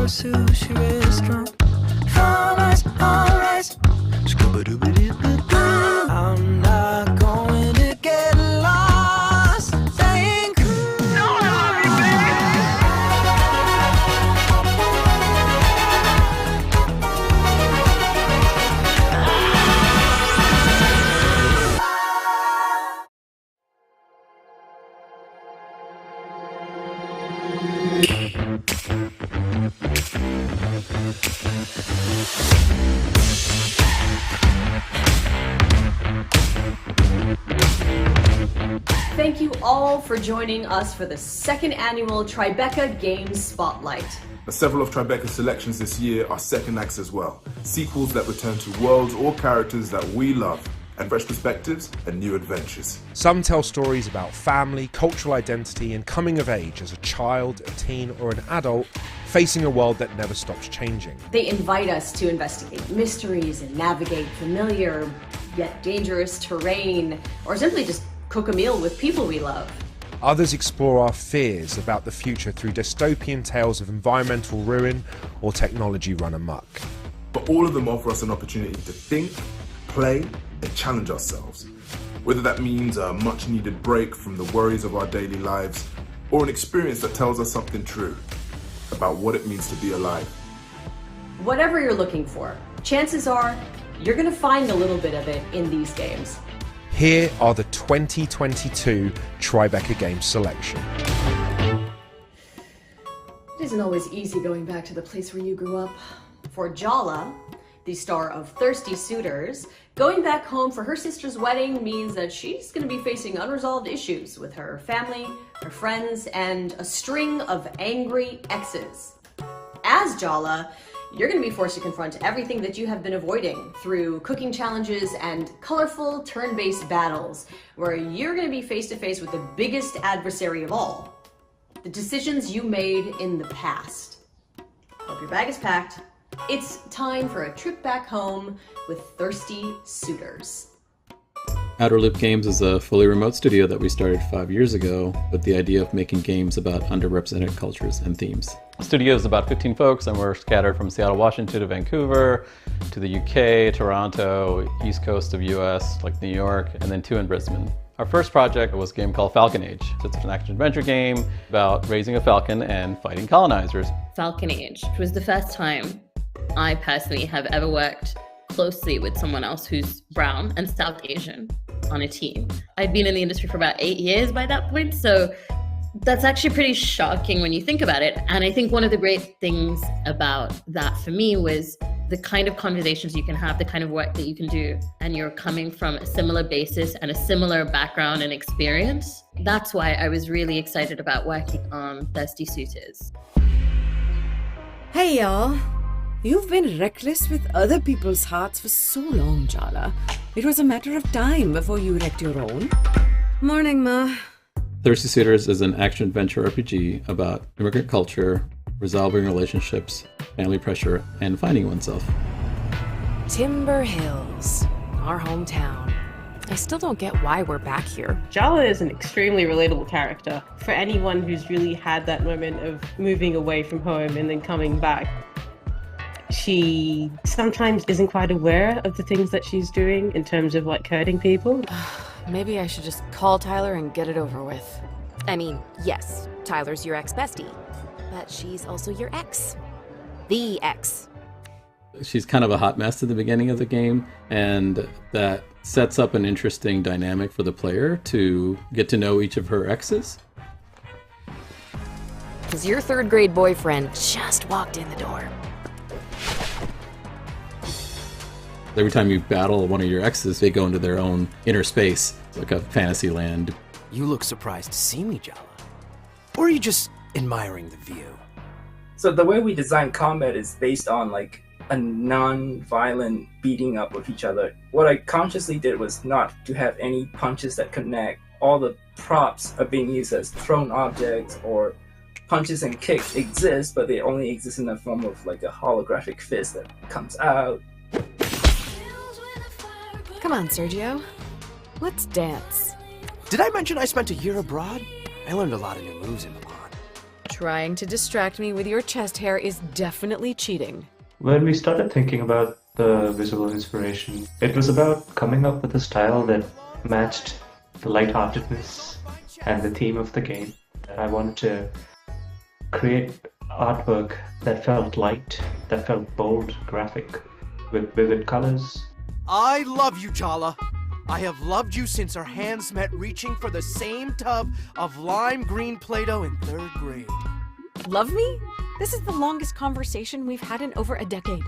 sushi restaurant. Alright, alright. I'm not going to get lost. Thank you. Thank you all for joining us for the second annual Tribeca Games Spotlight. Several of Tribeca's selections this year are second acts as well, sequels that return to worlds or characters that we love, and fresh perspectives and new adventures. Some tell stories about family, cultural identity, and coming of age as a child, a teen, or an adult facing a world that never stops changing. They invite us to investigate mysteries and navigate familiar yet dangerous terrain, or simply just cook a meal with people we love. Others explore our fears about the future through dystopian tales of environmental ruin or technology run amok. But all of them offer us an opportunity to think, play, and challenge ourselves. Whether that means a much needed break from the worries of our daily lives, or an experience that tells us something true about what it means to be alive. Whatever you're looking for, chances are you're going to find a little bit of it in these games. Here are the 2022 Tribeca Games selection. It isn't always easy going back to the place where you grew up. For Jala, the star of Thirsty Suitors, going back home for her sister's wedding means that she's going to be facing unresolved issues with her family, her friends, and a string of angry exes. As Jala, you're going to be forced to confront everything that you have been avoiding through cooking challenges and colorful turn-based battles, where you're going to be face-to-face with the biggest adversary of all, the decisions you made in the past. Hope your bag is packed. It's time for a trip back home with Thirsty Suitors. Outer Loop Games is a fully remote studio that we started 5 years ago with the idea of making games about underrepresented cultures and themes. The studio is about 15 folks, and we're scattered from Seattle, Washington to Vancouver, to the UK, Toronto, east coast of US, like New York, and then 2 in Brisbane. Our first project was a game called Falcon Age. It's an action-adventure game about raising a falcon and fighting colonizers. Falcon Age was the first time I personally have ever worked closely with someone else who's brown and South Asian on a team. I'd been in the industry for about 8 years by that point, so that's actually pretty shocking when you think about it. And I think one of the great things about that for me was the kind of conversations you can have, the kind of work that you can do, and you're coming from a similar basis and a similar background and experience. That's why I was really excited about working on Thirsty Suitors. Hey y'all. You've been reckless with other people's hearts for so long, Jala. It was a matter of time before you wrecked your own. Morning, Ma. Thirsty Suitors is an action-adventure RPG about immigrant culture, resolving relationships, family pressure, and finding oneself. Timber Hills, our hometown. I still don't get why we're back here. Jala is an extremely relatable character for anyone who's really had that moment of moving away from home and then coming back. She sometimes isn't quite aware of the things that she's doing in terms of like hurting people. Maybe I should just call Tyler and get it over with. I mean, yes, Tyler's your ex-bestie, but she's also your ex. The ex. She's kind of a hot mess at the beginning of the game, and that sets up an interesting dynamic for the player to get to know each of her exes. Because your third grade boyfriend just walked in the door. Every time you battle one of your exes, they go into their own inner space, like a fantasy land. You look surprised to see me, Jala. Or are you just admiring the view? So the way we design combat is based on like a non-violent beating up of each other. What I consciously did was not to have any punches that connect. All the props are being used as thrown objects, or punches and kicks exist, but they only exist in the form of like a holographic fist that comes out. Come on, Sergio. Let's dance. Did I mention I spent a year abroad? I learned a lot of new moves in the pond. Trying to distract me with your chest hair is definitely cheating. When we started thinking about the visual inspiration, it was about coming up with a style that matched the lightheartedness and the theme of the game. I wanted to create artwork that felt light, that felt bold, graphic, with vivid colors. I love you, Jala. I have loved you since our hands met reaching for the same tub of lime green Play-Doh in 3rd grade. Love me? This is the longest conversation we've had in over a decade.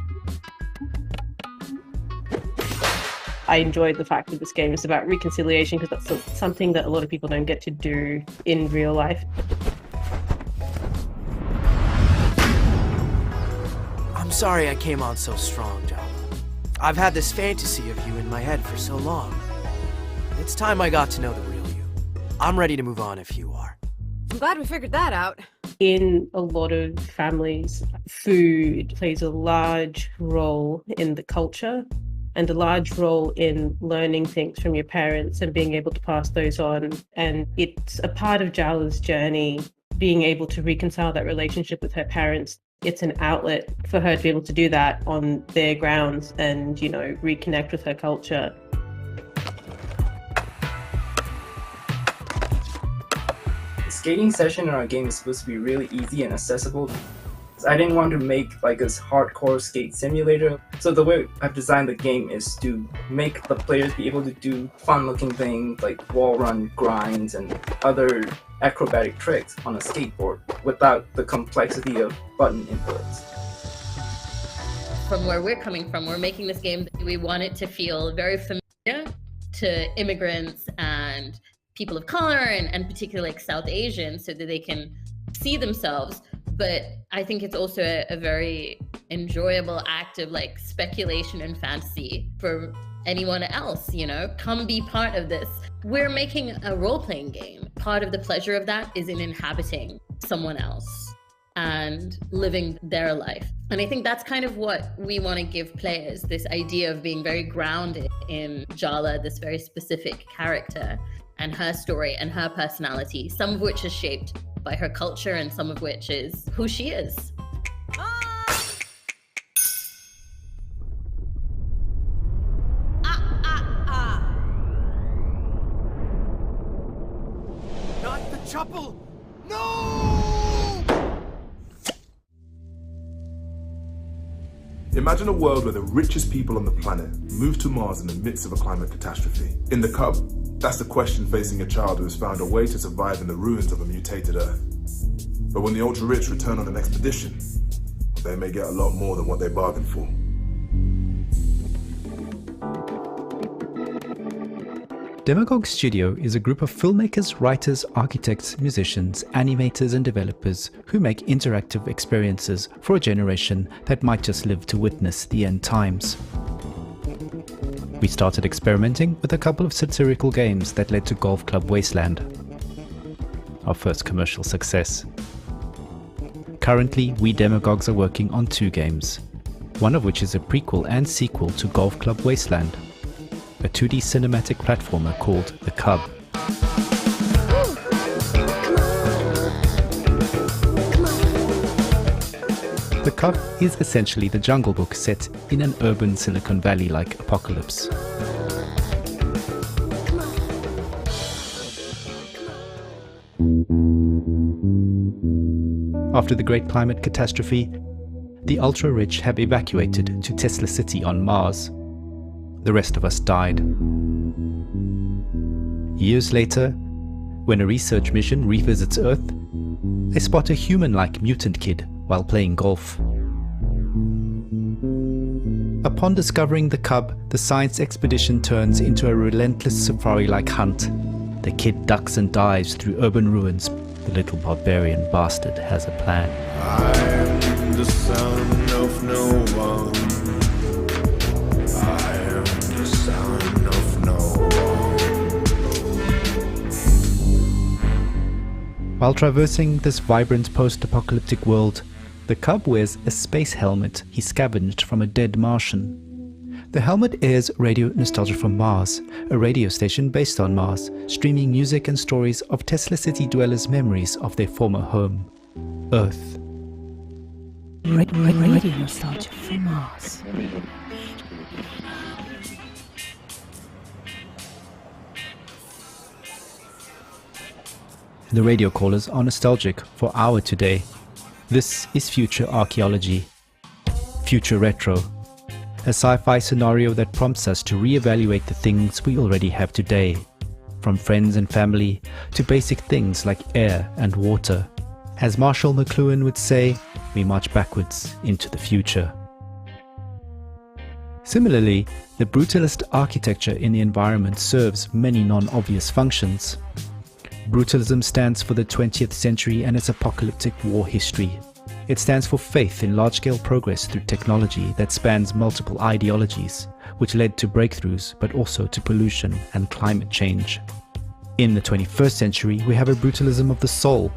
I enjoyed the fact that this game is about reconciliation, because that's something that a lot of people don't get to do in real life. I'm sorry I came on so strong, Jala. I've had this fantasy of you in my head for so long. It's time I got to know the real you. I'm ready to move on if you are. I'm glad we figured that out. In a lot of families, food plays a large role in the culture and a large role in learning things from your parents and being able to pass those on. And it's a part of Jala's journey, being able to reconcile that relationship with her parents. It's an outlet for her to be able to do that on their grounds and, you know, reconnect with her culture. The skating session in our game is supposed to be really easy and accessible. I didn't want to make like this hardcore skate simulator. So the way I've designed the game is to make the players be able to do fun-looking things like wall run grinds and other acrobatic tricks on a skateboard without the complexity of button inputs. From where we're coming from, we're making this game, we want it to feel very familiar to immigrants and people of color and particularly like South Asians, so that they can see themselves. But I think it's also a very enjoyable act of like speculation and fantasy for anyone else, you know, come be part of this. We're making a role-playing game. Part of the pleasure of that is in inhabiting someone else and living their life. And I think that's kind of what we want to give players, this idea of being very grounded in Jala, this very specific character, and her story and her personality, some of which is shaped by her culture and some of which is who she is. Not the chapel! No! Imagine a world where the richest people on the planet move to Mars in the midst of a climate catastrophe. In the Cub, that's the question facing a child who has found a way to survive in the ruins of a mutated Earth. But when the ultra-rich return on an expedition, they may get a lot more than what they bargained for. Demagogue Studio is a group of filmmakers, writers, architects, musicians, animators and developers who make interactive experiences for a generation that might just live to witness the end times. We started experimenting with a couple of satirical games that led to Golf Club Wasteland, our first commercial success. Currently, we Demagogues are working on 2 games, one of which is a prequel and sequel to Golf Club Wasteland. a 2D cinematic platformer called The Cub. The Cub is essentially the Jungle Book set in an urban Silicon Valley-like apocalypse. After the Great Climate Catastrophe, the ultra-rich have evacuated to Tesla City on Mars. The rest of us died. Years later, when a research mission revisits Earth, they spot a human-like mutant kid while playing golf. Upon discovering the Cub, the science expedition turns into a relentless safari-like hunt. The kid ducks and dives through urban ruins. The little barbarian bastard has a plan. I'm the son of no one. I am the son of no one. While traversing this vibrant post-apocalyptic world, the Cub wears a space helmet he scavenged from a dead Martian. The helmet airs Radio Nostalgia from Mars, a radio station based on Mars, streaming music and stories of Tesla City dwellers' memories of their former home, Earth. Radio Nostalgia from Mars. The radio callers are nostalgic for our today. This is Future Archaeology. Future Retro. A sci-fi scenario that prompts us to re-evaluate the things we already have today, from friends and family to basic things like air and water. As Marshall McLuhan would say, we march backwards into the future. Similarly, the brutalist architecture in the environment serves many non-obvious functions. Brutalism stands for the 20th century and its apocalyptic war history. It stands for faith in large-scale progress through technology that spans multiple ideologies, which led to breakthroughs but also to pollution and climate change. In the 21st century, we have a brutalism of the soul,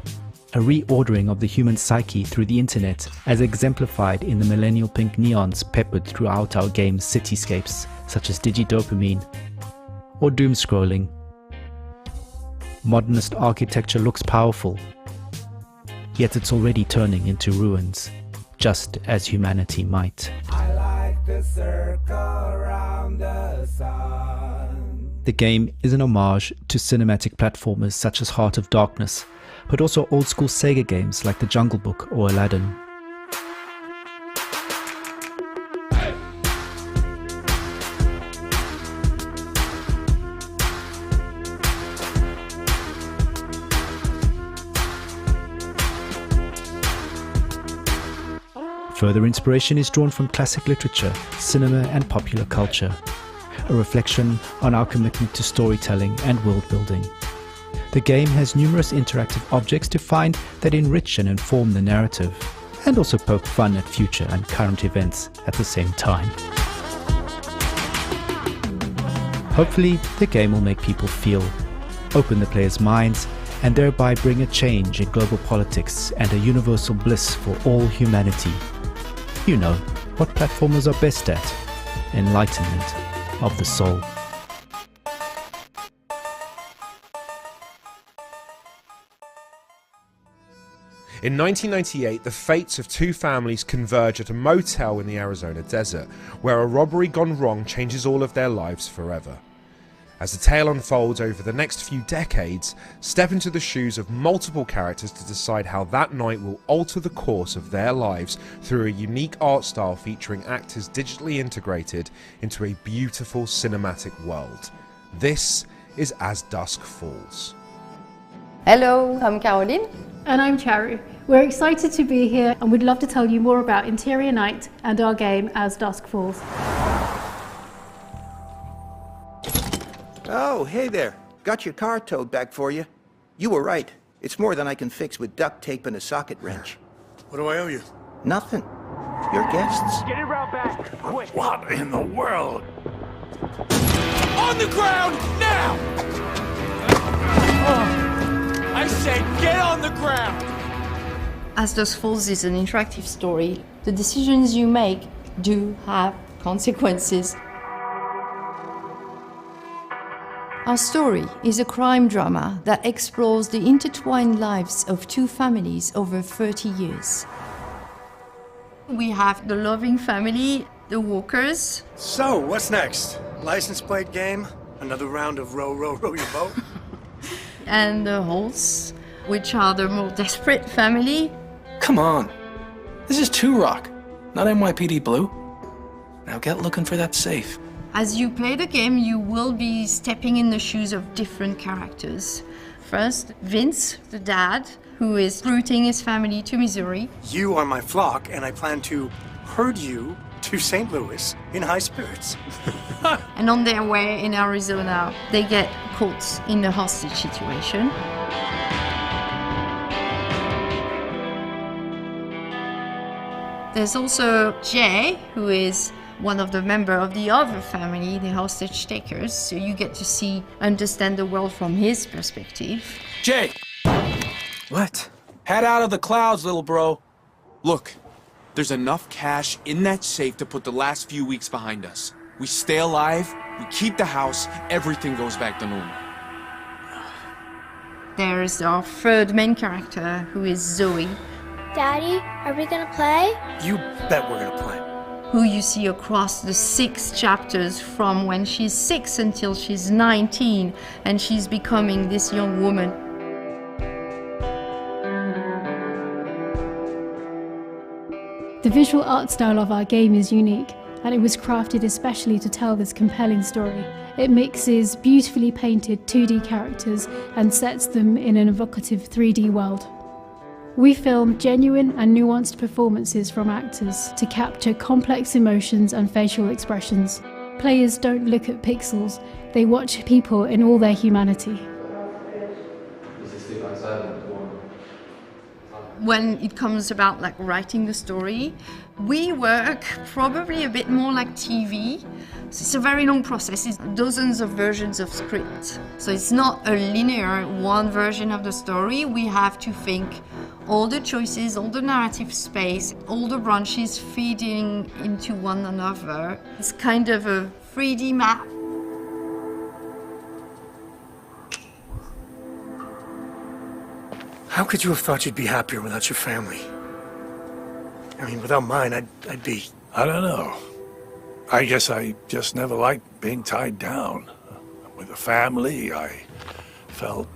a reordering of the human psyche through the internet, as exemplified in the millennial pink neons peppered throughout our game's cityscapes, such as digidopamine or doom-scrolling. Modernist architecture looks powerful, yet it's already turning into ruins, just as humanity might. I like the circle around the sun. The game is an homage to cinematic platformers such as Heart of Darkness, but also old-school Sega games like The Jungle Book or Aladdin. Further inspiration is drawn from classic literature, cinema and popular culture, a reflection on our commitment to storytelling and world building. The game has numerous interactive objects to find that enrich and inform the narrative, and also poke fun at future and current events at the same time. Hopefully, the game will make people feel, open the players' minds, and thereby bring a change in global politics and a universal bliss for all humanity. You know, what platformers are best at. Enlightenment of the soul. In 1998, the fates of two families converge at a motel in the Arizona desert, where a robbery gone wrong changes all of their lives forever. As the tale unfolds over the next few decades, step into the shoes of multiple characters to decide how that night will alter the course of their lives through a unique art style featuring actors digitally integrated into a beautiful cinematic world. This is As Dusk Falls. Hello, I'm Caroline. And I'm Charu. We're excited to be here and we'd love to tell you more about Interior Night and our game As Dusk Falls. Oh, hey there. Got your car towed back for you. You were right. It's more than I can fix with duct tape and a socket wrench. What do I owe you? Nothing. Your guests. Get it round back, quick! What in the world? On the ground, now! I said get on the ground! As Dusk Falls is an interactive story. The decisions you make do have consequences. Our story is a crime drama that explores the intertwined lives of two families over 30 years. We have the loving family, the Walkers. So, what's next? License plate game? Another round of row, row, row your boat? And the Holts, which are the more desperate family. Come on. This is 2 Rock, not NYPD Blue. Now get looking for that safe. As you play the game, you will be stepping in the shoes of different characters. First, Vince, the dad, who is rooting his family to Missouri. You are my flock, and I plan to herd you to St. Louis in high spirits. And on their way in Arizona, they get caught in a hostage situation. There's also Jay, who is one of the members of the other family, the hostage takers, so you get to understand the world from his perspective. Jay! What? Head out of the clouds, little bro. Look, there's enough cash in that safe to put the last few weeks behind us. We stay alive, we keep the house, everything goes back to normal. There's our third main character, who is Zoe. Daddy, are we gonna play? You bet we're gonna play. Who you see across the 6 chapters from when she's 6 until she's 19, and she's becoming this young woman. The visual art style of our game is unique, and it was crafted especially to tell this compelling story. It mixes beautifully painted 2D characters and sets them in an evocative 3D world. We film genuine and nuanced performances from actors to capture complex emotions and facial expressions. Players don't look at pixels, they watch people in all their humanity. When it comes about writing the story, we work probably a bit more like TV. It's a very long process. It's dozens of versions of script. So it's not a linear one version of the story. We have to think all the choices, all the narrative space, all the branches feeding into one another. It's kind of a 3D map. How could you have thought you'd be happier without your family? I mean, without mine, I'd be... I don't know. I guess I just never liked being tied down. With a family, I felt...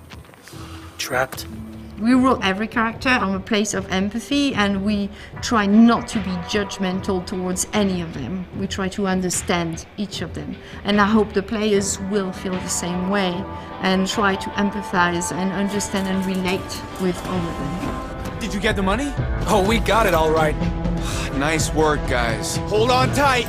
trapped. We wrote every character from a place of empathy, and we try not to be judgmental towards any of them. We try to understand each of them. And I hope the players will feel the same way and try to empathize and understand and relate with all of them. Did you get the money? Oh, we got it all right. Nice work, guys. Hold on tight.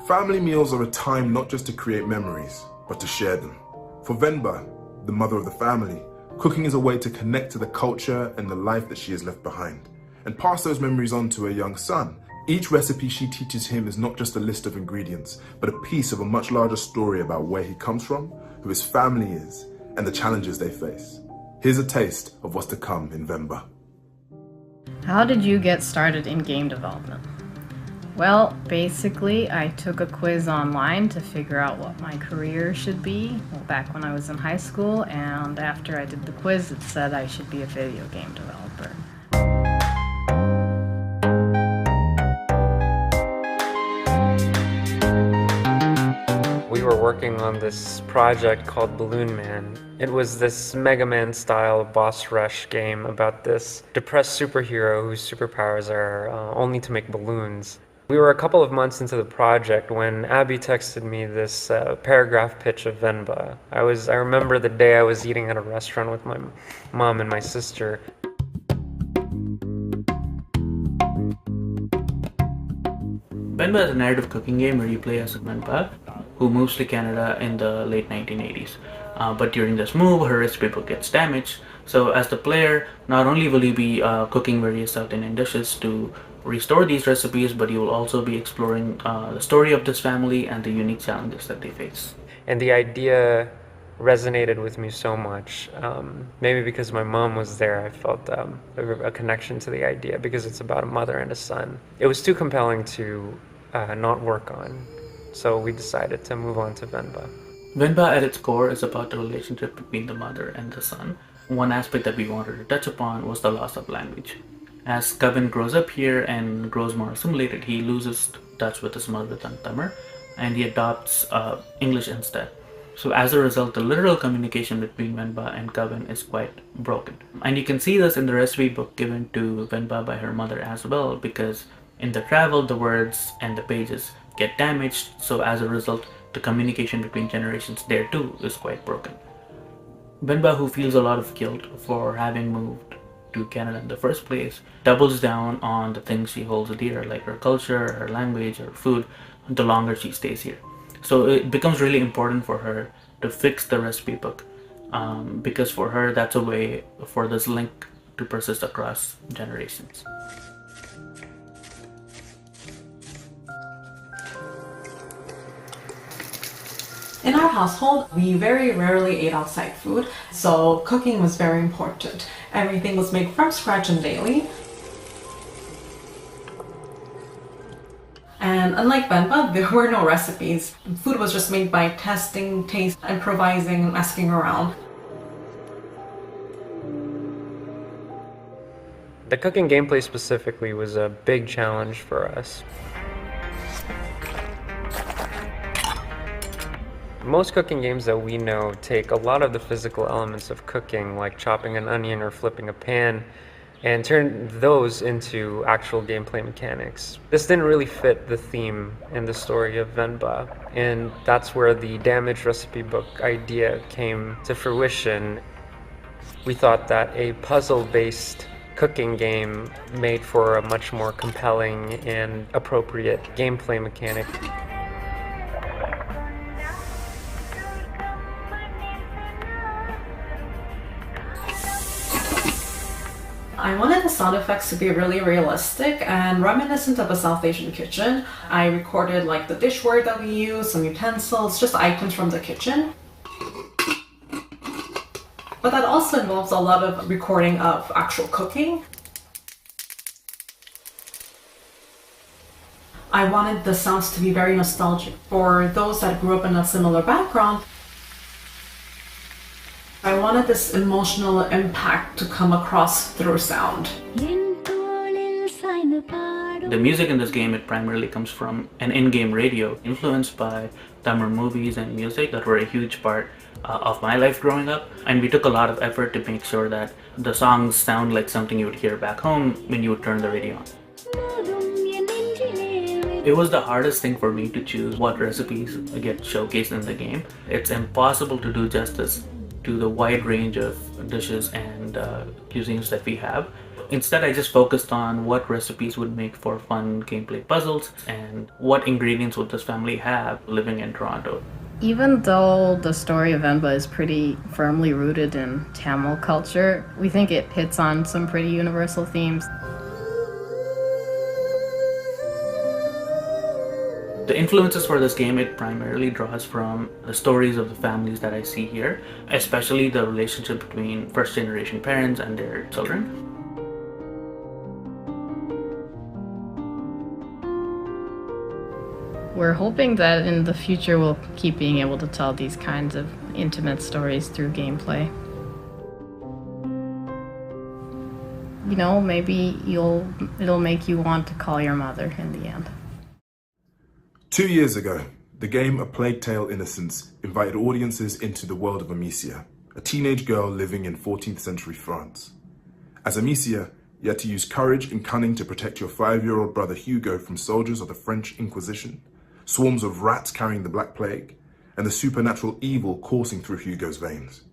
Family meals are a time not just to create memories, but to share them. For Venba, the mother of the family, cooking is a way to connect to the culture and the life that she has left behind, and pass those memories on to her young son. Each recipe she teaches him is not just a list of ingredients, but a piece of a much larger story about where he comes from, who his family is, and the challenges they face. Here's a taste of what's to come in Venba. How did you get started in game development? Well, basically, I took a quiz online to figure out what my career should be back when I was in high school, and after I did the quiz, it said I should be a video game developer. We were working on this project called Balloon Man. It was this Mega Man style boss rush game about this depressed superhero whose superpowers are only to make balloons. We were a couple of months into the project when Abby texted me this paragraph pitch of Venba. I remember the day I was eating at a restaurant with my mom and my sister. Venba is a narrative cooking game where you play as a Venba who moves to Canada in the late 1980s. But during this move, her recipe book gets damaged. So as the player, not only will you be cooking various South Indian dishes to restore these recipes, but you will also be exploring the story of this family and the unique challenges that they face. And the idea resonated with me so much. Maybe because my mom was there, I felt a connection to the idea because it's about a mother and a son. It was too compelling to not work on, so we decided to move on to Venba. Venba at its core is about the relationship between the mother and the son. One aspect that we wanted to touch upon was the loss of language. As Kevin grows up here and grows more assimilated, he loses touch with his mother tongue Tamil, and he adopts English instead. So as a result, the literal communication between Venba and Kevin is quite broken. And you can see this in the recipe book given to Venba by her mother as well, because in the travel, the words and the pages get damaged, so as a result, the communication between generations there too is quite broken. Venba, who feels a lot of guilt for having moved to Canada in the first place, doubles down on the things she holds dear, like her culture, her language, her food, the longer she stays here. So it becomes really important for her to fix the recipe book, because for her that's a way for this link to persist across generations. In our household, we very rarely ate outside food, so cooking was very important. Everything was made from scratch and daily. And unlike Venba, there were no recipes. Food was just made by testing, taste, improvising, and asking around. The cooking gameplay specifically was a big challenge for us. Most cooking games that we know take a lot of the physical elements of cooking, like chopping an onion or flipping a pan, and turn those into actual gameplay mechanics. This didn't really fit the theme and the story of Venba, and that's where the damaged recipe book idea came to fruition. We thought that a puzzle-based cooking game made for a much more compelling and appropriate gameplay mechanic. I wanted the sound effects to be really realistic and reminiscent of a South Asian kitchen. I recorded like the dishware that we use, some utensils, just items from the kitchen. But that also involves a lot of recording of actual cooking. I wanted the sounds to be very nostalgic for those that grew up in a similar background. I wanted this emotional impact to come across through sound. The music in this game, it primarily comes from an in-game radio influenced by Tamil movies and music that were a huge part of my life growing up. And we took a lot of effort to make sure that the songs sound like something you would hear back home when you would turn the radio on. It was the hardest thing for me to choose what recipes get showcased in the game. It's impossible to do justice to the wide range of dishes and cuisines that we have. Instead, I just focused on what recipes would make for fun gameplay puzzles and what ingredients would this family have living in Toronto. Even though the story of Venba is pretty firmly rooted in Tamil culture, we think it hits on some pretty universal themes. The influences for this game, it primarily draws from the stories of the families that I see here, especially the relationship between first-generation parents and their children. We're hoping that in the future we'll keep being able to tell these kinds of intimate stories through gameplay. You know, maybe it'll make you want to call your mother in the end. 2 years ago, the game A Plague Tale: Innocence invited audiences into the world of Amicia, a teenage girl living in 14th century France. As Amicia, you had to use courage and cunning to protect your 5-year-old brother Hugo from soldiers of the French Inquisition, swarms of rats carrying the Black Plague, and the supernatural evil coursing through Hugo's veins.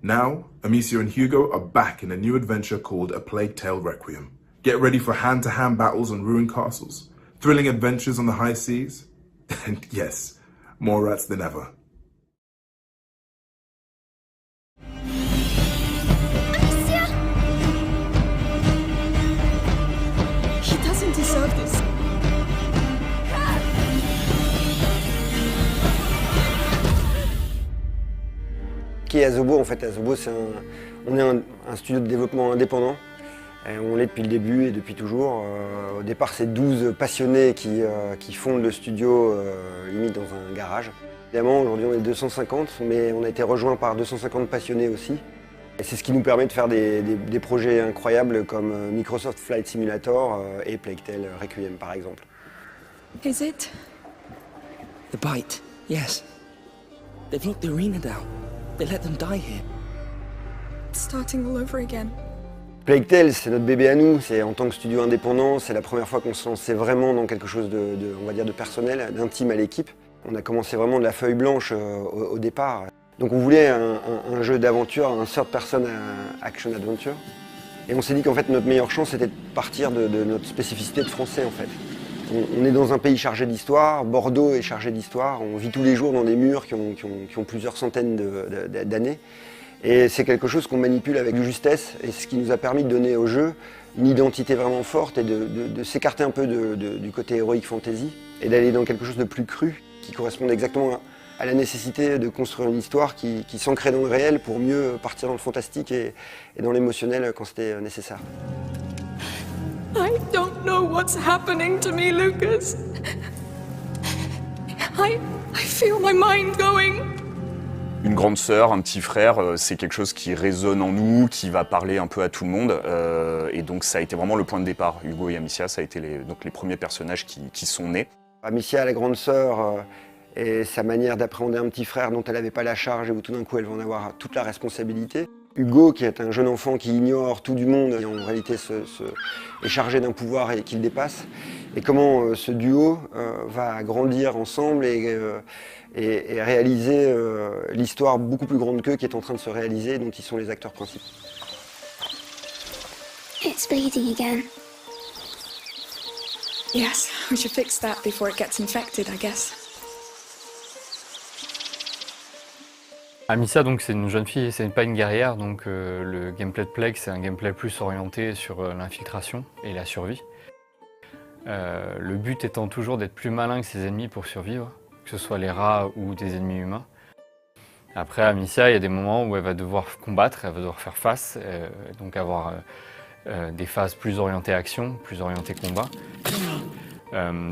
Now, Amicia and Hugo are back in a new adventure called A Plague Tale: Requiem. Get ready for hand-to-hand battles on ruined castles, thrilling adventures on the high seas, and yes, more rats than ever. Alicia! He doesn't deserve this. qui est Asobo? En fait, Asobo, on est un studio de développement indépendant. Et on l'est depuis le début et depuis toujours. Au départ, c'est 12 passionnés qui fondent le studio limite dans un garage. Évidemment, aujourd'hui, on est 250, mais on a été rejoint par 250 passionnés aussi. Et c'est ce qui nous permet de faire des projets incroyables comme Microsoft Flight Simulator et Plague Tale Requiem, par exemple. Is it? The bite, yes. They've locked the arena down. They let them die here. It's starting all over again. Plague Tale, c'est notre bébé à nous. C'est en tant que studio indépendant, c'est la première fois qu'on se lançait vraiment dans quelque chose on va dire, de personnel, d'intime à l'équipe. On a commencé vraiment de la feuille blanche au départ. Donc on voulait un jeu d'aventure, un third-person action-adventure. Et on s'est dit qu'en fait notre meilleure chance c'était de partir de notre spécificité de français en fait. On est dans un pays chargé d'histoire, Bordeaux est chargé d'histoire, on vit tous les jours dans des murs qui ont plusieurs centaines d'années. Et c'est quelque chose qu'on manipule avec justesse et ce qui nous a permis de donner au jeu une identité vraiment forte et de s'écarter un peu du côté heroic fantasy et d'aller dans quelque chose de plus cru qui corresponde exactement à la nécessité de construire une histoire qui s'ancrait dans le réel pour mieux partir dans le fantastique et dans l'émotionnel quand c'était nécessaire. I don't know what's happening to me, Lucas. I feel my mind going. Une grande sœur, un petit frère, c'est quelque chose qui résonne en nous, qui va parler un peu à tout le monde. Et donc ça a été vraiment le point de départ. Hugo et Amicia, ça a été les premiers personnages qui sont nés. Amicia, la grande sœur, et sa manière d'appréhender un petit frère dont elle n'avait pas la charge et où tout d'un coup elle va en avoir toute la responsabilité. Hugo, qui est un jeune enfant qui ignore tout du monde et en réalité est chargé d'un pouvoir et qu'il dépasse. Et comment ce duo va grandir ensemble et réaliser l'histoire beaucoup plus grande qu'eux qui est en train de se réaliser et dont ils sont les acteurs principaux. It's bleeding again. Yes, we should fix that before it gets infected, I guess. Amicia, donc, c'est une jeune fille, c'est pas une guerrière, donc le gameplay de Plague, c'est un gameplay plus orienté sur l'infiltration et la survie. Le but étant toujours d'être plus malin que ses ennemis pour survivre, que ce soit les rats ou des ennemis humains. Après, Amicia, il y a des moments où elle va devoir combattre, elle va devoir faire face, donc avoir des phases plus orientées action, plus orientées combat.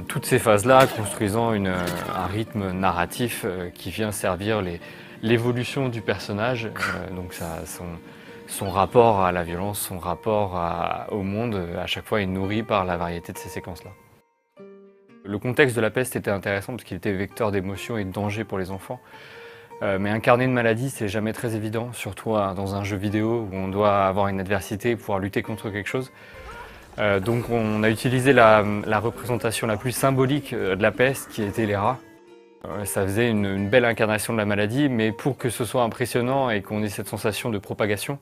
Toutes ces phases-là construisant un rythme narratif qui vient servir l'évolution du personnage, donc son rapport à la violence, son rapport au monde, à chaque fois est nourri par la variété de ces séquences-là. Le contexte de la peste était intéressant parce qu'il était vecteur d'émotions et de danger pour les enfants. Mais incarner une maladie, c'est jamais très évident, surtout dans un jeu vidéo où on doit avoir une adversité et pouvoir lutter contre quelque chose. Donc on a utilisé la représentation la plus symbolique de la peste, qui était les rats. Ça faisait une belle incarnation de la maladie, mais pour que ce soit impressionnant et qu'on ait cette sensation de propagation,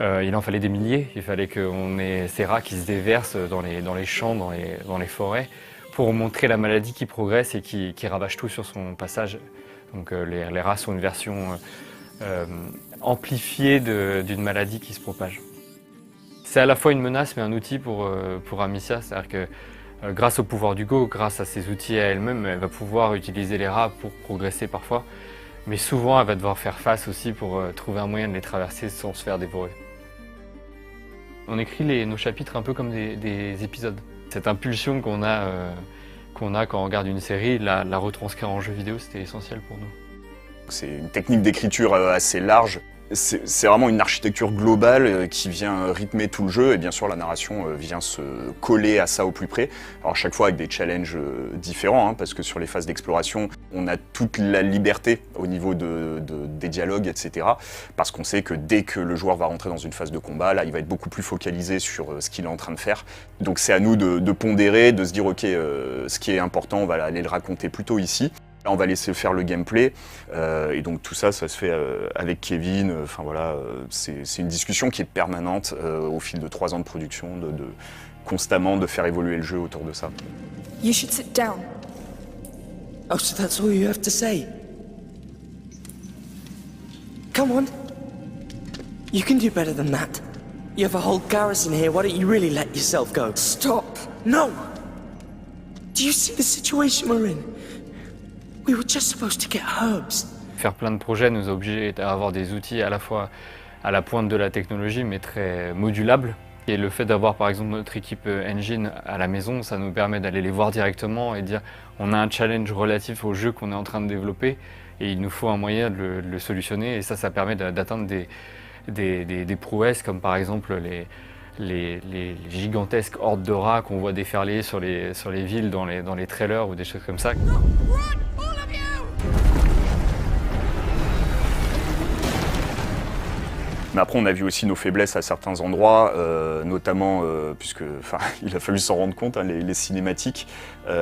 il en fallait des milliers. Il fallait qu'on ait ces rats qui se déversent dans les champs, dans les forêts, pour montrer la maladie qui progresse et qui ravage tout sur son passage. Donc les rats sont une version amplifiée d'une maladie qui se propage. C'est à la fois une menace mais un outil pour Amicia, c'est-à-dire que grâce au pouvoir d'Hugo, grâce à ses outils à elle-même, elle va pouvoir utiliser les rats pour progresser parfois, mais souvent elle va devoir faire face aussi pour trouver un moyen de les traverser sans se faire dévorer. On écrit nos chapitres un peu comme des épisodes. Cette impulsion qu'on a quand on regarde une série, la retranscrire en jeu vidéo, c'était essentiel pour nous. C'est une technique d'écriture assez large. C'est vraiment une architecture globale qui vient rythmer tout le jeu et bien sûr la narration vient se coller à ça au plus près. Alors chaque fois avec des challenges différents parce que sur les phases d'exploration on a toute la liberté au niveau des dialogues etc. Parce qu'on sait que dès que le joueur va rentrer dans une phase de combat, là il va être beaucoup plus focalisé sur ce qu'il est en train de faire. Donc c'est à nous de pondérer, de se dire ok ce qui est important on va aller le raconter plutôt ici. Là, on va laisser faire le gameplay et donc tout ça se fait avec Kevin. Enfin voilà, c'est une discussion qui est permanente au fil de 3 ans de production, constamment de faire évoluer le jeu autour de ça. You should sit down. Oh, so that's all you have to say? Come on. You can do better than that. You have a whole garrison here, why don't you really let yourself go? Stop! No! Do you see the situation we're in? We were just supposed to get herbs. Faire plein de projets nous a obligés à avoir des outils à la fois à la pointe de la technologie mais très modulables. Et le fait d'avoir par exemple notre équipe engine à la maison, ça nous permet d'aller les voir directement et dire on a un challenge relatif au jeu qu'on est en train de développer et il nous faut un moyen de le solutionner et ça permet d'atteindre des prouesses comme par exemple les gigantesques hordes de rats qu'on voit déferler sur les villes dans les trailers ou des choses comme ça. Mais après, on a vu aussi nos faiblesses à certains endroits, notamment, puisque il a fallu s'en rendre compte, hein, les cinématiques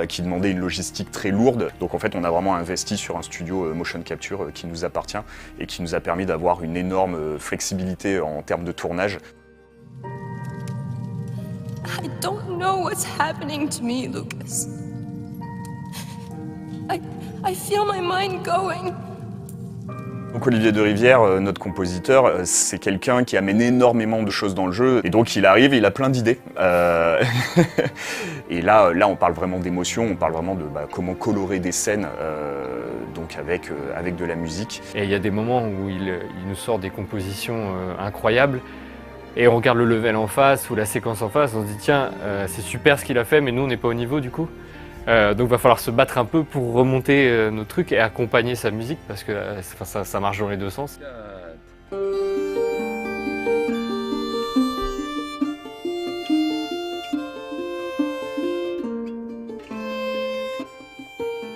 qui demandaient une logistique très lourde. Donc en fait, on a vraiment investi sur un studio motion capture qui nous appartient et qui nous a permis d'avoir une énorme flexibilité en termes de tournage. I don't know what's happening to me, Lucas. I feel my mind going. Donc Olivier de Rivière, notre compositeur, c'est quelqu'un qui amène énormément de choses dans le jeu. Et donc il arrive, il a plein d'idées. Et là, on parle vraiment d'émotion, on parle vraiment de comment colorer des scènes donc avec de la musique. Et il y a des moments où il nous sort des compositions incroyables. Et on regarde le level en face ou la séquence en face, on se dit tiens, c'est super ce qu'il a fait, mais nous on n'est pas au niveau du coup. Donc il va falloir se battre un peu pour remonter nos trucs et accompagner sa musique parce que ça marche dans les deux sens.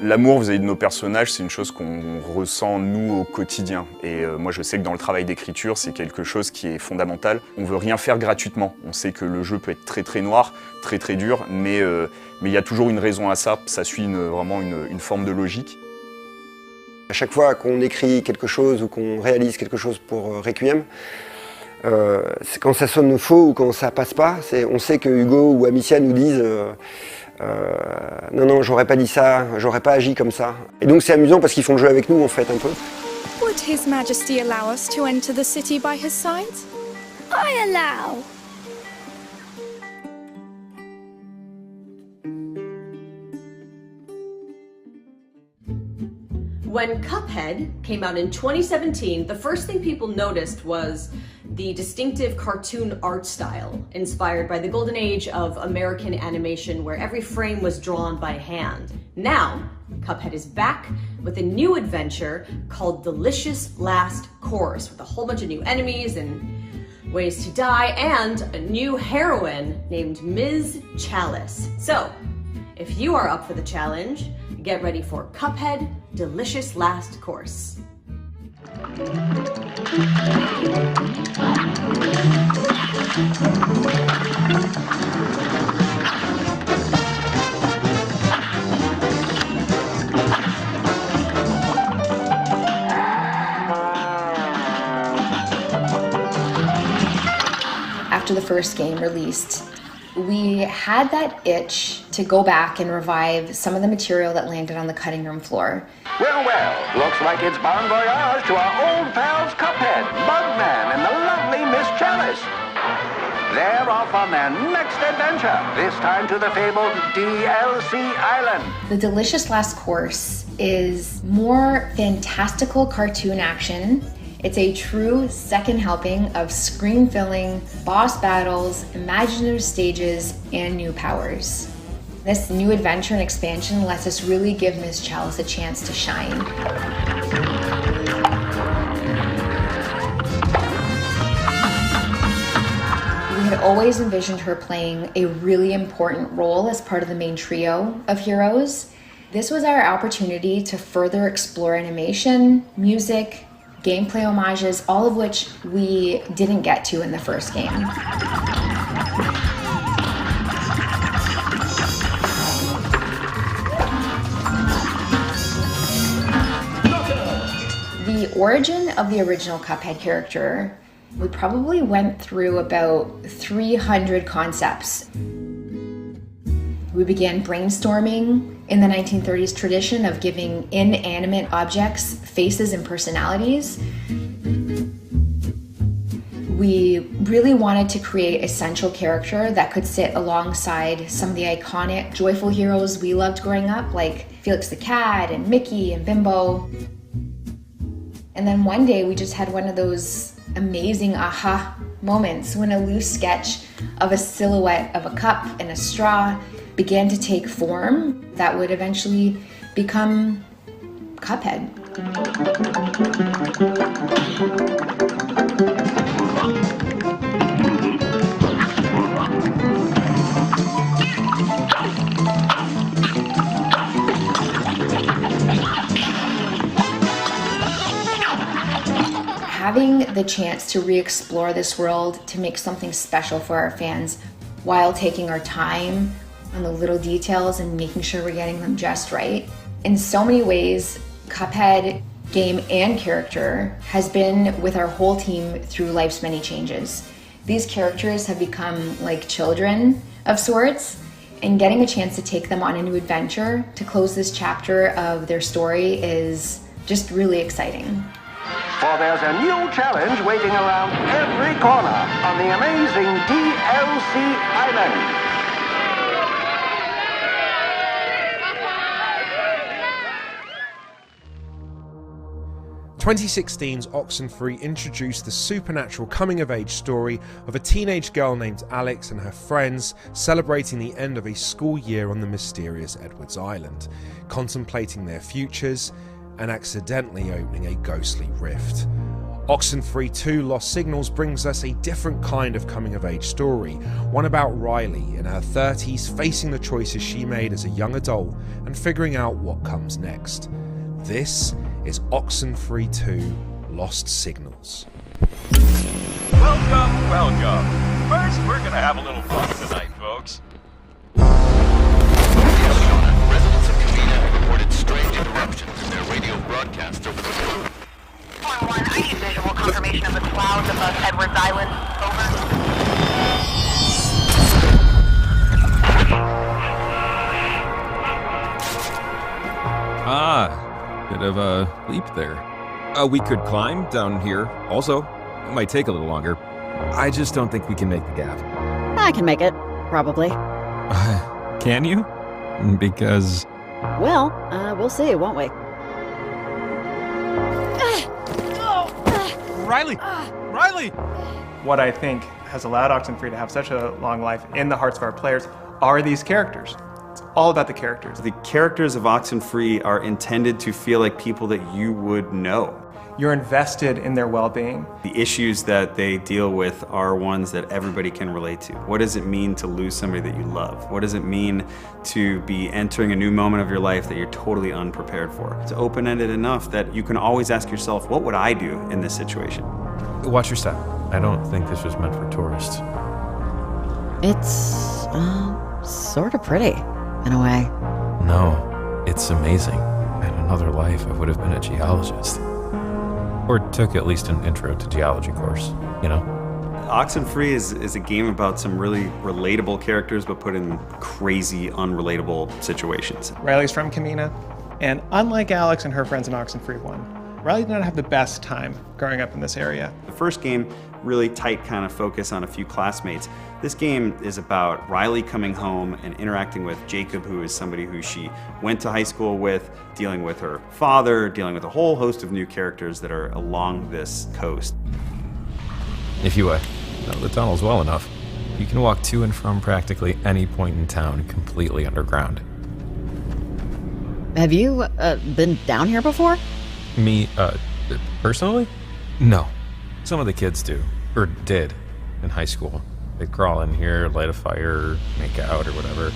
L'amour vis-à-vis de nos personnages, c'est une chose qu'on ressent nous au quotidien. Et moi je sais que dans le travail d'écriture, c'est quelque chose qui est fondamental. On veut rien faire gratuitement. On sait que le jeu peut être très très noir, très très dur, mais il y a toujours une raison à ça. Ça suit vraiment une forme de logique. À chaque fois qu'on écrit quelque chose ou qu'on réalise quelque chose pour Requiem, quand ça sonne faux ou quand ça passe pas, on sait que Hugo ou Amicia nous disent non, j'aurais pas dit ça, j'aurais pas agi comme ça. Et donc c'est amusant parce qu'ils font le jeu avec nous en fait un peu. Would His Majesty allow us to enter the city by his side? I allow. When Cuphead came out in 2017, the first thing people noticed was the distinctive cartoon art style, inspired by the golden age of American animation where every frame was drawn by hand. Now, Cuphead is back with a new adventure called Delicious Last Course, with a whole bunch of new enemies and ways to die, and a new heroine named Ms. Chalice. So, if you are up for the challenge, get ready for Cuphead Delicious Last Course. After the first game released, we had that itch to go back and revive some of the material that landed on the cutting room floor. Well, looks like it's bon voyage to our old pals Cuphead, Bugman, and the lovely Miss Chalice. They're off on their next adventure, this time to the fabled DLC Island. The Delicious Last Course is more fantastical cartoon action. It's a true second helping of screen-filling, boss battles, imaginative stages, and new powers. This new adventure and expansion lets us really give Ms. Chalice a chance to shine. We had always envisioned her playing a really important role as part of the main trio of heroes. This was our opportunity to further explore animation, music, gameplay homages, all of which we didn't get to in the first game. The origin of the original Cuphead character, we probably went through about 300 concepts. We began brainstorming in the 1930s tradition of giving inanimate objects faces and personalities. We really wanted to create a central character that could sit alongside some of the iconic joyful heroes we loved growing up, like Felix the Cat and Mickey and Bimbo. And then one day we just had one of those amazing aha moments when a loose sketch of a silhouette of a cup and a straw began to take form that would eventually become Cuphead. Having the chance to re-explore this world, to make something special for our fans while taking our time on the little details and making sure we're getting them just right. In so many ways, Cuphead, game and character, has been with our whole team through life's many changes. These characters have become like children of sorts, and getting a chance to take them on a new adventure to close this chapter of their story is just really exciting. For there's a new challenge waiting around every corner on the amazing DLC Island. 2016's OXENFREE introduced the supernatural coming-of-age story of a teenage girl named Alex and her friends celebrating the end of a school year on the mysterious Edwards Island, contemplating their futures and accidentally opening a ghostly rift. OXENFREE II Lost Signals brings us a different kind of coming-of-age story, one about Riley in her 30s facing the choices she made as a young adult and figuring out what comes next. This is OXENFREE II Lost Signals. Welcome, welcome. First, we're gonna have a little fun tonight, folks. Yes, Shauna. Residents of Cuphead have reported strange interruptions in their radio broadcasts over the phone. 1-1, I need visual confirmation of the clouds above Edwards Island. Over. Bit of a leap there. We could climb down here also. It might take a little longer. I just don't think we can make the gap. I can make it, probably. Can you? Because... Well, we'll see, won't we? Riley! Riley! What I think has allowed OXENFREE to have such a long life in the hearts of our players are these characters. It's all about the characters. The characters of OXENFREE are intended to feel like people that you would know. You're invested in their well-being. The issues that they deal with are ones that everybody can relate to. What does it mean to lose somebody that you love? What does it mean to be entering a new moment of your life that you're totally unprepared for? It's open-ended enough that you can always ask yourself, what would I do in this situation? Watch your step. I don't think this was meant for tourists. It's, sort of pretty, in a way. No, it's amazing. In another life, I would have been a geologist. Or took at least an intro to geology course, you know? OXENFREE is a game about some really relatable characters, but put in crazy, unrelatable situations. Riley's from Kamina, and unlike Alex and her friends in OXENFREE 1, Riley did not have the best time growing up in this area. The first game, really tight kind of focus on a few classmates. This game is about Riley coming home and interacting with Jacob, who is somebody who she went to high school with, dealing with her father, dealing with a whole host of new characters that are along this coast. If you know the tunnels well enough, you can walk to and from practically any point in town completely underground. Have you, been down here before? Me, personally? No. Some of the kids do, or did, in high school. They'd crawl in here, light a fire, make out, or whatever.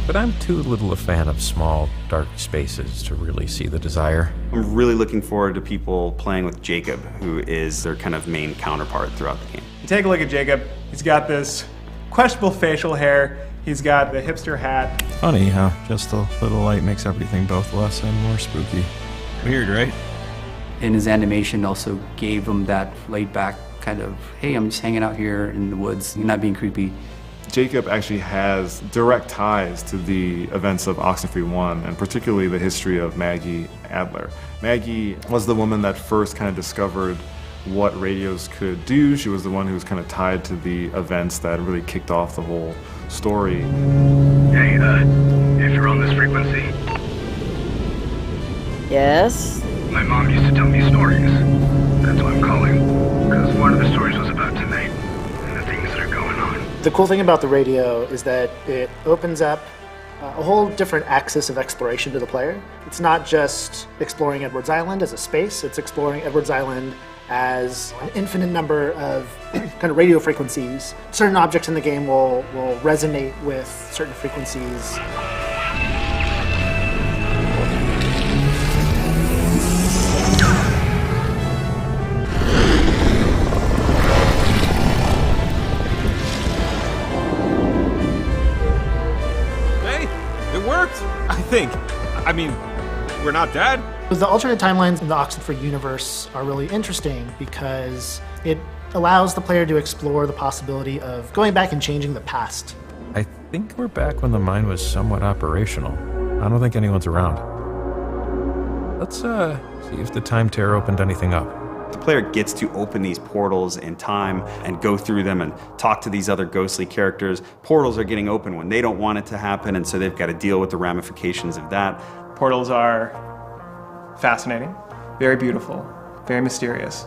But I'm too little a fan of small, dark spaces to really see the desire. I'm really looking forward to people playing with Jacob, who is their kind of main counterpart throughout the game. You take a look at Jacob, he's got this questionable facial hair, he's got the hipster hat. Funny how just a little light makes everything both less and more spooky. Weird, right? And his animation also gave him that laid-back kind of, hey, I'm just hanging out here in the woods, not being creepy. Jacob actually has direct ties to the events of OXENFREE 1, and particularly the history of Maggie Adler. Maggie was the woman that first kind of discovered what radios could do. She was the one who was kind of tied to the events that really kicked off the whole story. Hey, if you're on this frequency. Yes? My mom used to tell me stories. The cool thing about the radio is that it opens up a whole different axis of exploration to the player. It's not just exploring Edwards Island as a space, it's exploring Edwards Island as an infinite number of kind of radio frequencies. Certain objects in the game will resonate with certain frequencies. I think. I mean, we're not dead. The alternate timelines in the OXENFREE universe are really interesting because it allows the player to explore the possibility of going back and changing the past. I think we're back when the mine was somewhat operational. I don't think anyone's around. Let's see if the time tear opened anything up. The player gets to open these portals in time and go through them and talk to these other ghostly characters. Portals are getting open when they don't want it to happen, and so they've got to deal with the ramifications of that. Portals are fascinating, very beautiful, very mysterious,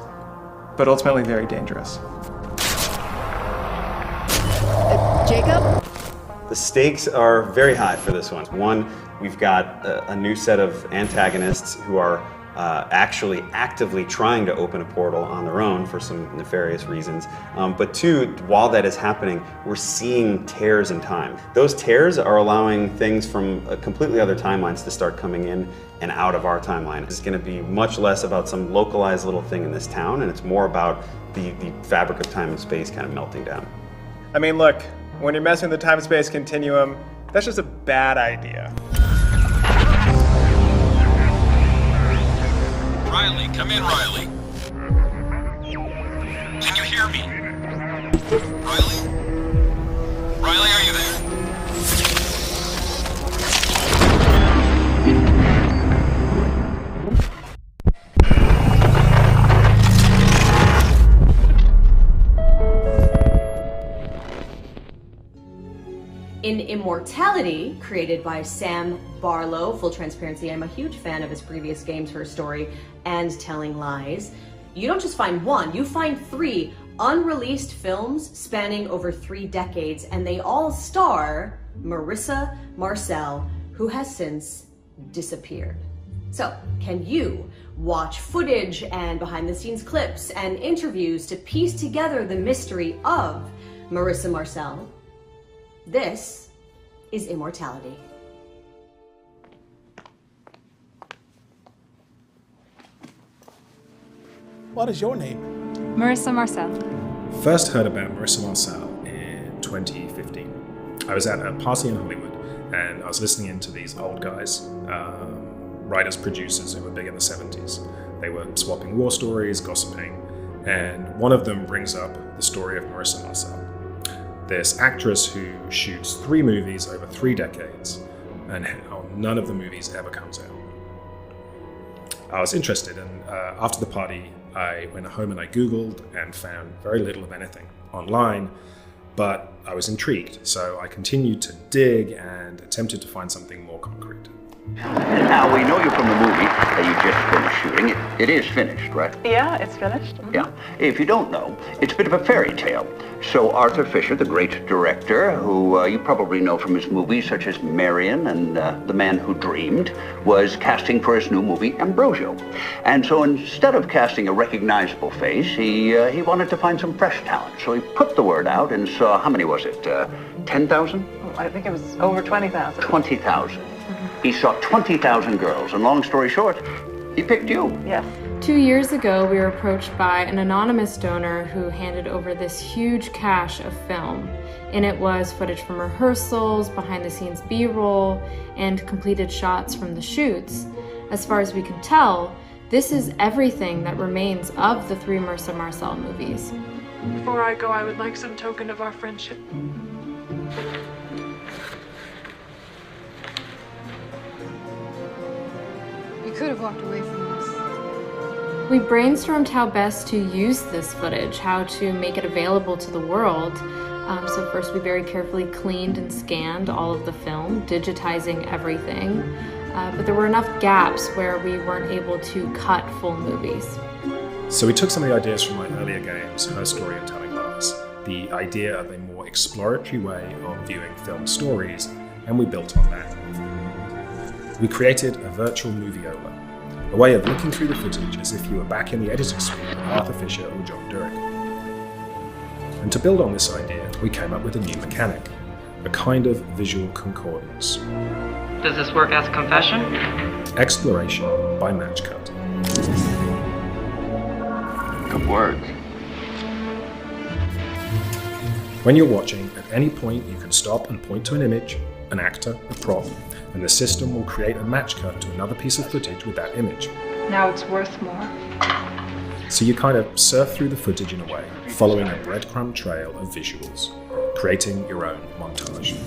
but ultimately very dangerous. Jacob? The stakes are very high for this one. One, we've got a new set of antagonists who are actually actively trying to open a portal on their own for some nefarious reasons. But two, while that is happening, we're seeing tears in time. Those tears are allowing things from completely other timelines to start coming in and out of our timeline. It's going to be much less about some localized little thing in this town, and it's more about the fabric of time and space kind of melting down. I mean, look, when you're messing with the time-space continuum, that's just a bad idea. Riley, come in, Riley. Can you hear me? Riley? Riley, are you there? In Immortality, created by Sam Barlow, full transparency, I'm a huge fan of his previous games for story and telling lies, you don't just find one, you find 3 unreleased films spanning over 3 decades, and they all star Marissa Marcel, who has since disappeared. So, can you watch footage and behind-the-scenes clips and interviews to piece together the mystery of Marissa Marcel? This is Immortality. What is your name? Marissa Marcel. First heard about Marissa Marcel in 2015. I was at a party in Hollywood and I was listening into these old guys, writers, producers who were big in the 70s. They were swapping war stories, gossiping, and one of them brings up the story of Marissa Marcel, this actress who shoots 3 movies over 3 decades and how none of the movies ever comes out. I was interested, and after the party, I went home and I Googled and found very little of anything online, but I was intrigued, so I continued to dig and attempted to find something more concrete. Now, we know you from the movie that you just finished shooting. It is finished, right? Yeah, it's finished. Mm-hmm. Yeah. If you don't know, it's a bit of a fairy tale. So Arthur Fisher, the great director, who you probably know from his movies such as Marion and The Man Who Dreamed, was casting for his new movie, Ambrosio. And so instead of casting a recognizable face, he wanted to find some fresh talent. So he put the word out and saw, how many was it, 10,000? I think it was over 20,000. 20,000. He saw 20,000 girls, and long story short, he picked you. Yes. 2 years ago, we were approached by an anonymous donor who handed over this huge cache of film. In it was footage from rehearsals, behind-the-scenes B-roll, and completed shots from the shoots. As far as we can tell, this is everything that remains of the 3 Marissa Marcel movies. Before I go, I would like some token of our friendship. You could have walked away from this. We brainstormed how best to use this footage, how to make it available to the world. So first we very carefully cleaned and scanned all of the film, digitizing everything. But there were enough gaps where we weren't able to cut full movies. So we took some of the ideas from my earlier games, Her Story and Telling Lies. the idea of a more exploratory way of viewing film stories, and we built on that. We created a virtual movieola, a way of looking through the footage as if you were back in the editing suite with Arthur Fisher or John Durick. And to build on this idea, we came up with a new mechanic, a kind of visual concordance. Does this work as a confession? Exploration by match cut. Good work. When you're watching, at any point you can stop and point to an image, an actor, a prop, and the system will create a match cut to another piece of footage with that image. Now it's worth more. So you kind of surf through the footage in a way, following a breadcrumb trail of visuals, creating your own montage.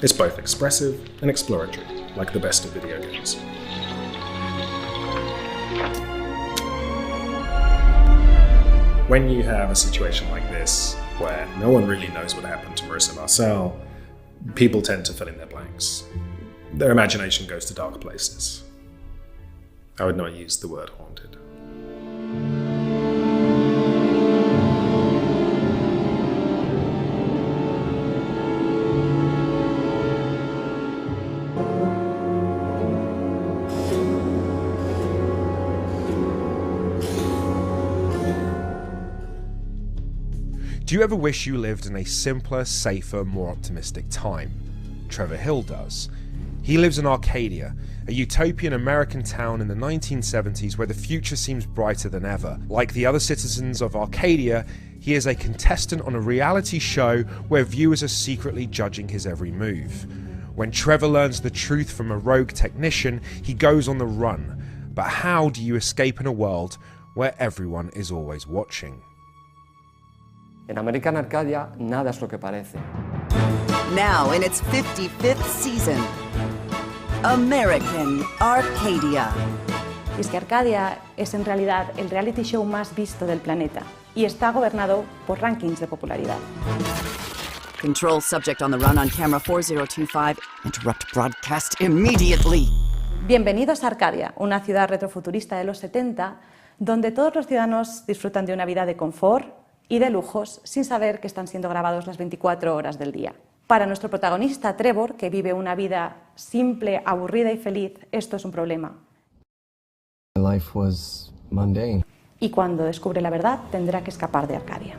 It's both expressive and exploratory, like the best of video games. When you have a situation like this, where no one really knows what happened to Marissa Marcel, people tend to fill in their blanks. Their imagination goes to dark places. I would not use the word haunted. Do you ever wish you lived in a simpler, safer, more optimistic time? Trevor Hill does. He lives in Arcadia, a utopian American town in the 1970s where the future seems brighter than ever. Like the other citizens of Arcadia, he is a contestant on a reality show where viewers are secretly judging his every move. When Trevor learns the truth from a rogue technician, he goes on the run. But how do you escape in a world where everyone is always watching? En American Arcadia, nada es lo que parece. Now in its 55th season, American Arcadia. Y es que Arcadia es en realidad el reality show más visto del planeta y está gobernado por rankings de popularidad. Control subject on the run on camera 4025. Interrupt broadcast immediately. Bienvenidos a Arcadia, una ciudad retrofuturista de los 70, donde todos los ciudadanos disfrutan de una vida de confort y de lujos sin saber que están siendo grabados las 24 horas del día. Para nuestro protagonista Trevor, que vive una vida simple, aburrida y feliz, esto es un problema. Life was mundane. Y cuando descubre la verdad, tendrá que escapar de Arcadia.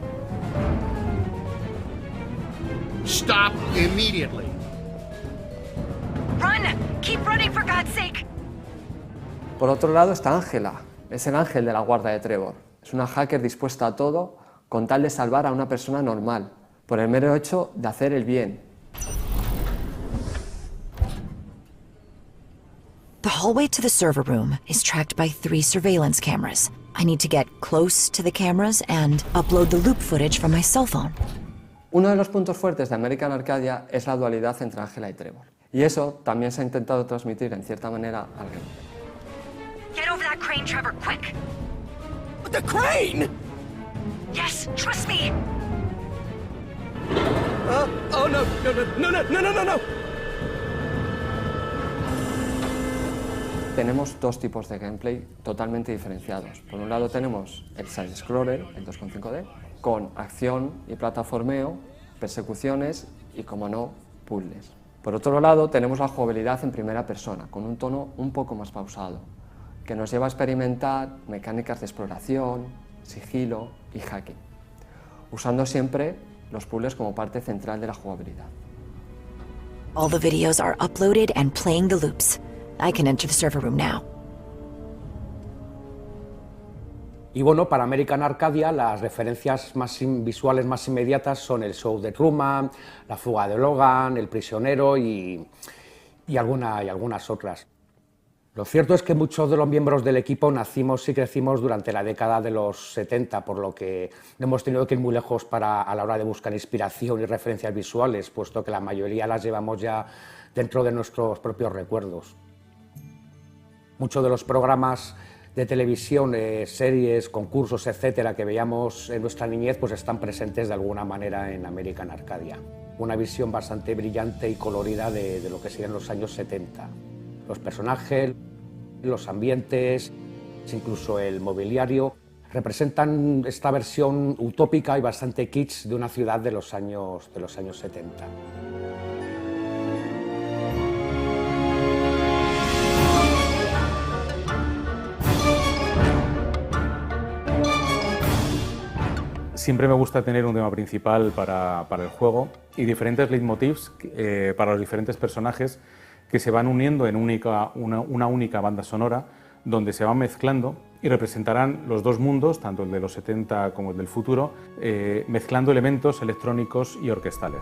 Stop immediately. Run! Keep running for God's sake. Por otro lado está Ángela, es el ángel de la guarda de Trevor. Es una hacker dispuesta a todo con tal de salvar a una persona normal, por el mero hecho de hacer el bien. The hallway to the server room is tracked by 3 surveillance cameras. I need to get close to the cameras and upload the loop footage from my cell phone. Uno de los puntos fuertes de American Arcadia es la dualidad entre Ángela y Trevor. Y eso también se ha intentado transmitir en cierta manera al gameplay. Get over that crane, Trevor, quick! The crane? Yes, trust me! Oh no, no. Tenemos dos tipos de gameplay totalmente diferenciados. Por un lado tenemos el side-scroller, el 2.5D, con acción y plataformeo, persecuciones y, como no, puzzles. Por otro lado tenemos la jugabilidad en primera persona, con un tono un poco más pausado, que nos lleva a experimentar mecánicas de exploración, sigilo y hacking, usando siempre los puzzles como parte central de la jugabilidad. All the videos are uploaded and playing the loops. I can enter the server room now. Y bueno, para American Arcadia las referencias visuales más inmediatas son el show de Truman, la fuga de Logan, el prisionero y algunas otras. Lo cierto es que muchos de los miembros del equipo nacimos y crecimos durante la década de los 70, por lo que hemos tenido que ir muy lejos a la hora de buscar inspiración y referencias visuales, puesto que la mayoría las llevamos ya dentro de nuestros propios recuerdos. Muchos de los programas de televisión, series, concursos, etcétera, que veíamos en nuestra niñez, pues están presentes de alguna manera en American Arcadia. Una visión bastante brillante y colorida de lo que serían los años 70. Los personajes, los ambientes, incluso el mobiliario. Representan esta versión utópica y bastante kitsch de una ciudad de los años 70. Siempre me gusta tener un tema principal para el juego y diferentes leitmotivs para los diferentes personajes que se van uniendo en una única banda sonora donde se van mezclando y representarán los dos mundos, tanto el de los 70 como el del futuro, mezclando elementos electrónicos y orquestales.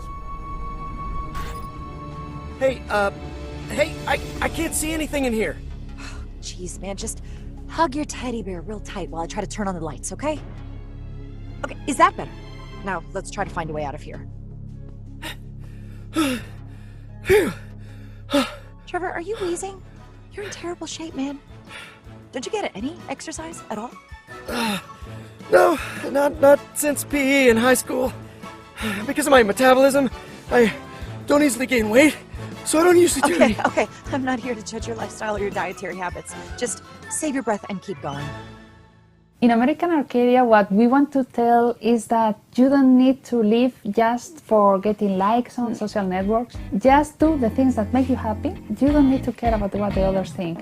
Hey, I can't see anything in here. Jeez, man, just hug your teddy bear real tight while I try to turn on the lights, okay? Okay, is that better? Now, let's try to find a way out of here. Trevor, are you wheezing? You're in terrible shape, man. Don't you get any exercise at all? No, not since PE in high school. Because of my metabolism, I don't easily gain weight, so I don't usually do any... Okay, I'm not here to judge your lifestyle or your dietary habits. Just save your breath and keep going. In American Arcadia, what we want to tell is that you don't need to live just for getting likes on social networks. Just do the things that make you happy. You don't need to care about what the others think.